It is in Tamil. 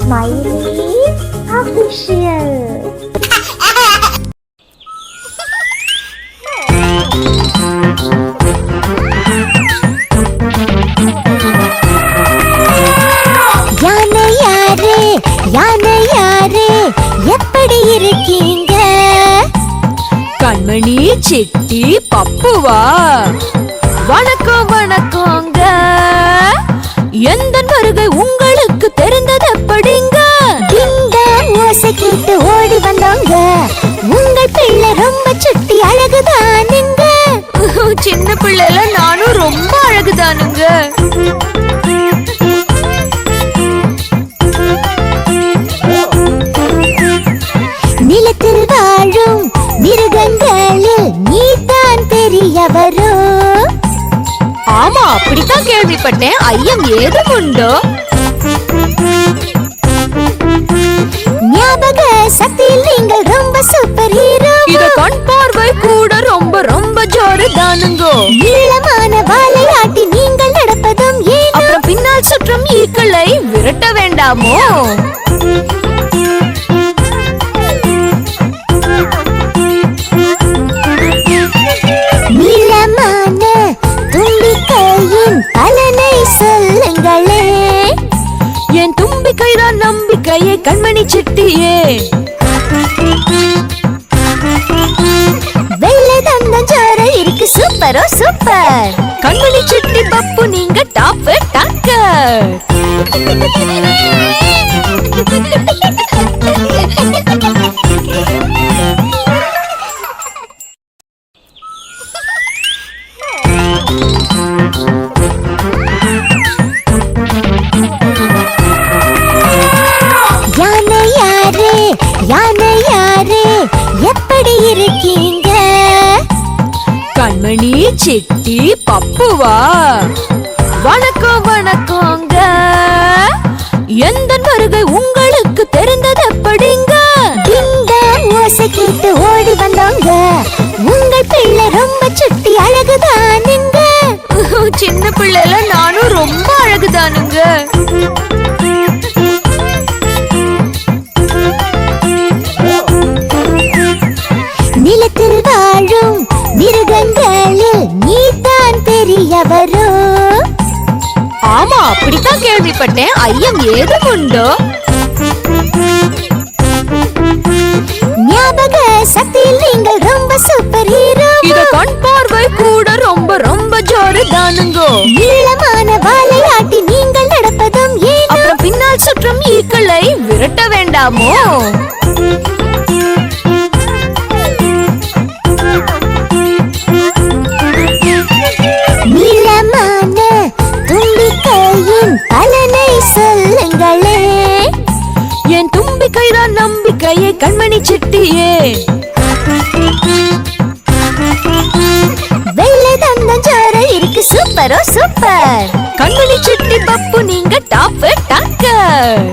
Smiley Official. யாரே எப்படி இருக்கீங்க? கண்மணி சிட்டி பப்புவா? வணக்கம் வணக்கங்க. எந்த வருகை உங்களுக்கு தெரிந்தது எப்படிங்க? ஓசை கேட்டு ஓடி வந்தோங்க. உங்கள் பிள்ளை ரொம்ப சுட்டி அழகுதானுங்க. சின்ன பிள்ளைல நானும் ரொம்ப அழகுதானுங்க. நிலத்தில் வாழும் மிருகங்களில் நீதான் பெரியவரோ? ஆமா, அப்படித்தான் கேள்விப்பட்டேன். ஐயம் ஏதும் உண்டோ? ஞாபக சக்தியில் நீங்கள் ரொம்ப சூப்பர் ஹீரோ. இத கண் பார்வை கூட ரொம்ப ரொம்ப ஜோரு தானுங்கோ. நீளமான வாழையாட்டி நீங்கள் நடப்பதும் ஏன்? அப்புறம் பின்னால் சுற்றும் ஈக்களை விரட்ட வேண்டாமோ? நீளமான தும்பிக்கையின் பலனை சொல்லுங்களே. என் தும்பிக்கைதான் நம்பிக்கையே கண்மணி சிட்டியே. வெள்ளை தந்தம் ஜோர இருக்கு சூப்பரோ சூப்பர். கண்மணி சிட்டி பப்பு நீங்க டாப் டாக்கர். யானை யாரே எப்படி இருக்கீங்க? கண்மணி சிட்டி பப்புவா? வணக்கம் வணக்கங்க. எந்த வருகை உங்களுக்கு தெரிந்தது எப்படிங்க? ஓசை கேட்டு ஓடி வந்தோங்க. உங்கள் பிள்ளை ரொம்ப சுட்டி அழகுதானுங்க. சின்ன பிள்ளைல நானும் ரொம்ப அழகுதானுங்க. நிலத்தில் வாழும் மிருகங்களில் நீதான் பெரியவரோ? ஆமா, அப்படித்தான் கேள்விப்பட்டேன். ஐயம் ஏதும் உண்டோ? ஞாபக சக்தியில் நீங்கள் ரொம்ப சூப்பர் ஹீரோ. இத கண் பார்வை கூட ரொம்ப ரொம்ப ஜோரு தானுங்கோ. நீளமான வாழையாட்டி நீங்கள் நடப்பதும் ஏன்? அப்புறம் பின்னால் சுற்றும் ஈக்களை விரட்ட வேண்டாமோ? நீளமான தும்பிக்கையின் பலனை சொல்லுங்களே. என் தும்பிக்கைதான் நம்பிக்கையே கண்மணி சிட்டியே. வெள்ளை தந்தம் ஜோர இருக்கு சூப்பரோ சூப்பர். கண்மணி சிட்டி பப்பு நீங்க டாப் டாக்கர்.